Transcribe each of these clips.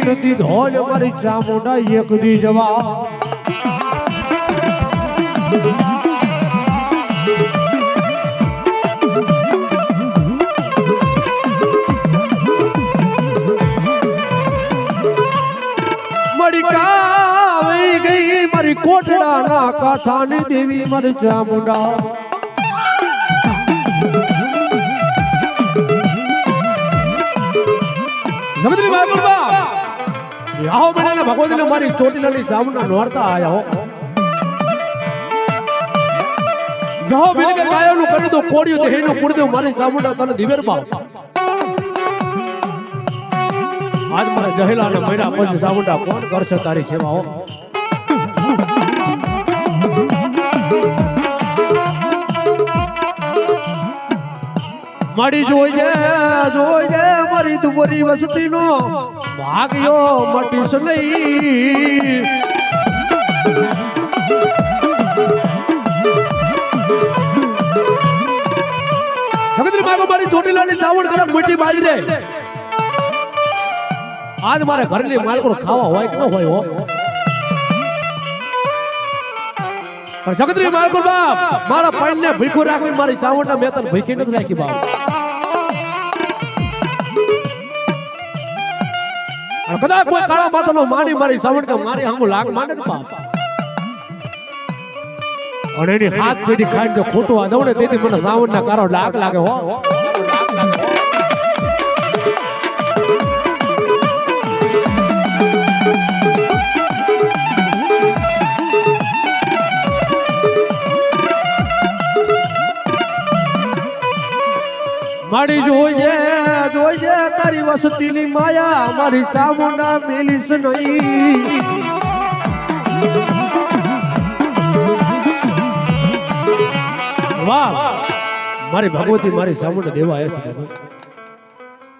નથી ધોલ મારી ચામુંડા એક દી જવા મારી કાવી ગઈ મારી કોટડાના કાંઠાની દેવી મારી ચામુંડા જગતની બાબુર બાપ આવો મને ભગવતીને મારી ચોટીલાની ચામુંડા નોરતા આયા હો જહો બિલકે કાયોનું કરી દો કોડિયો દેહીનું પૂરી દો મારી ચામુંડા તને દિવેર બાપ આજ મારા જહેલાના મહિના પછી ચામુંડા કોણ કરશે તારી સેવા હો મારી જોઈએ મારી દુબરી વસતીનો ભાગ્યો મટીશ નહીં જગતની માગો મારી ચોટીલાની ચાવડ ખરાબ મોટી બાજી દે આજ મારે ઘરની માલકો ખાવા હોય કે ન હોય હો જગતની માલકો બાપ મારા પાણીને ભીખું રાખી મારી ચાવડના મેતન ભીખી નથી રાખી બાપ કદાચ કોઈ કાળા માતાનો માની મારી ચાવડ કે મારી હામું લાગ માંડે ને બાપ અને એની હાથ પેટી ખાઈને જો ખોટું આ દઉં ને તેથી મને ચાવડના કારો લાગ લાગે હો મારી જોઈએ તારી વસતીની માયા મારી ચામુંડા મેલીશ નહીં વાહ મારી ભગવતી મારી ચામુંડા દેવા આવ્યા છે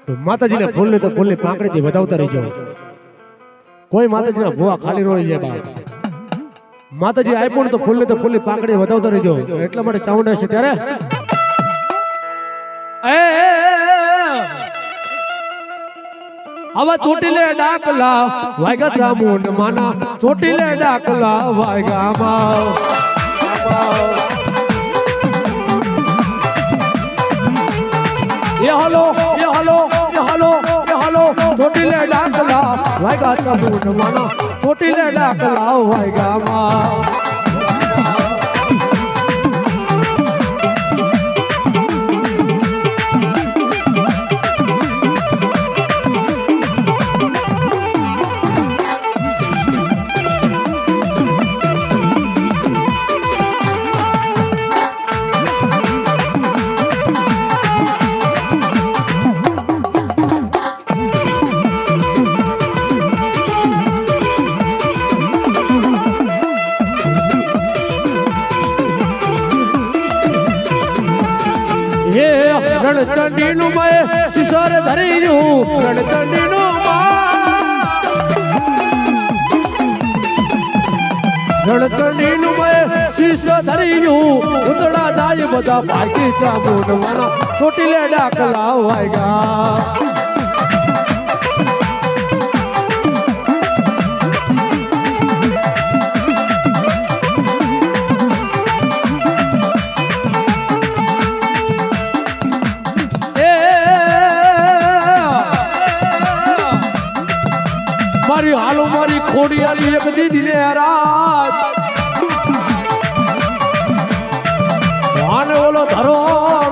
તો માતાજીને ફૂલ ને તો ફૂલની પાંખડીથી વધાવતા રહેજો કોઈ માતાજીના ભુવા ખાલી રોઈ જાય બાપ માતાજી આપ્યું ને તો ફૂલ ને તો ફૂલની પાંખડી વધાવતા રહેજો એટલા માટે ચામુંડા છે ત્યારે હવે ચોટીલે ડાકલા વાયગા ચામુંડ માના ચોટીલે ડાકલા વાયગા માં એ હાલો ચોટીલે ડાકલા વાયગા ચામુંડ માના ચોટીલે ડાકલા વાયગા માં રણચંડીનું મય સિસર ધરીયું રણચંડીનું રણચંડીનું મય સિસર ધરીયું ઉતડા જાય બધા ભાગી ચામુંડવાના ચોટીલે ડાકલા વાયગા મારી હાલો મારી ખોડિયાલી એક દીદી ને રાત વાને ઓલો ધરો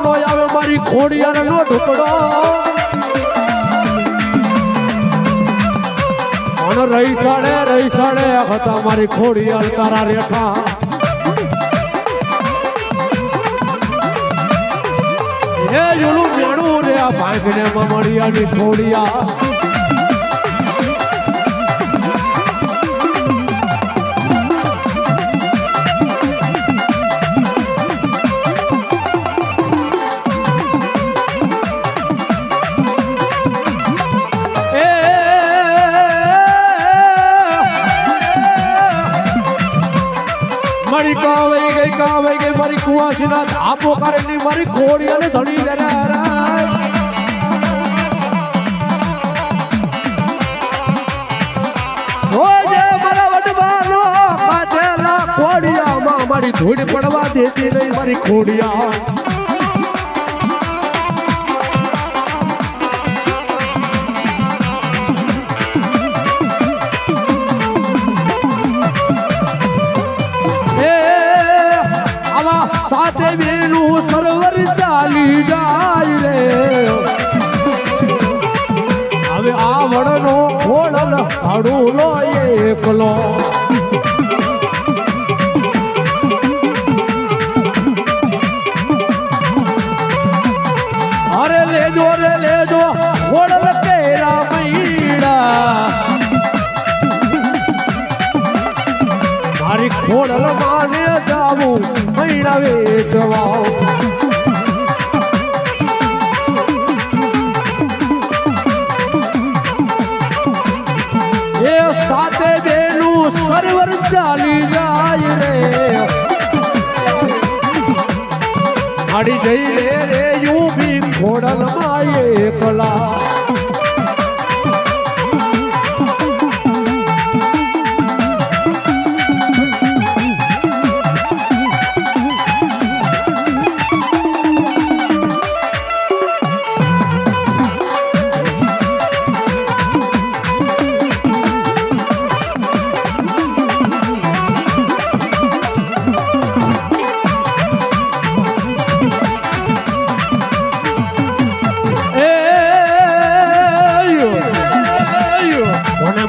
નો આવે મારી ખોડિયાર નો ઢુકડો અને રહી સાડે હતા મારી ખોડિયાર તારા રેઠા એ જોલું મેણું રે આ ભાંગને મમડિયાની ખોડિયા કાવાઈ ગઈ મારી કુવાસીના ધાપો કરેલી મારી ઘોડિયાને ધણી મારી ધૂળ પડવા દેતી નહીં મારી ખોડિયા સાથે બેનું સરોવર ચાલી જાય રે હવે આવડનો ખોડલ હડુલો એકલો અરે લેજો રે લેજો ખોડલ કેરા મૈડા મારી ખોડલ માને જાવું મૈડા વેચવા એ સાથે બેનું સર્વર ચાલી જાય રે આડી જઈ રે યુ બી ખોડલ માએ કલા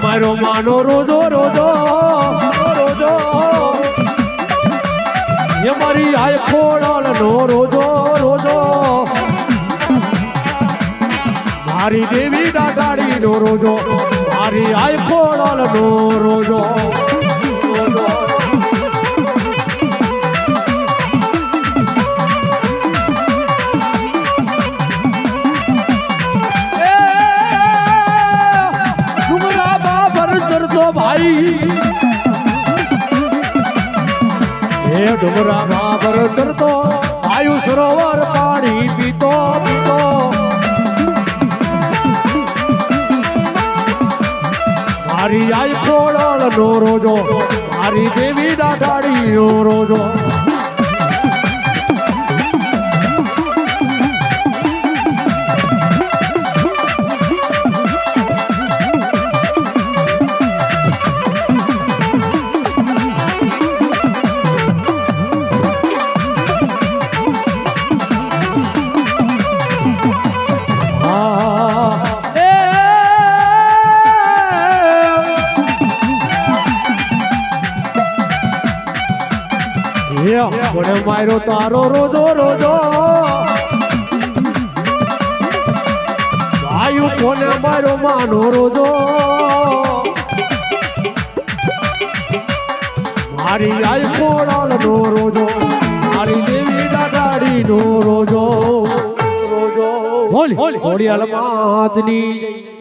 મારો માનો રોજો રોજો રોજો એ મારી આય ખોડલ નો રોજો રોજો મારી દેવી ડાગાડી નો રોજો મારી આય ખોડલ નો રોજો રોજો ભાઈ એ ડુમરા બાબર કરતો આયુ સરોવર પાણી પીતો પીતો મારી આઈ ખોડલ નો રોજો મારી દેવી દાદાડી નો રોજો કોને માર્યો તારો રોજો રોજો વાયુ કોને માર્યો માનો રોજો મારી આઈ ખોડલ નો રોજો મારી દેવી દાદાડી નો રોજો રોજો બોલ ખોડિયાલ માતની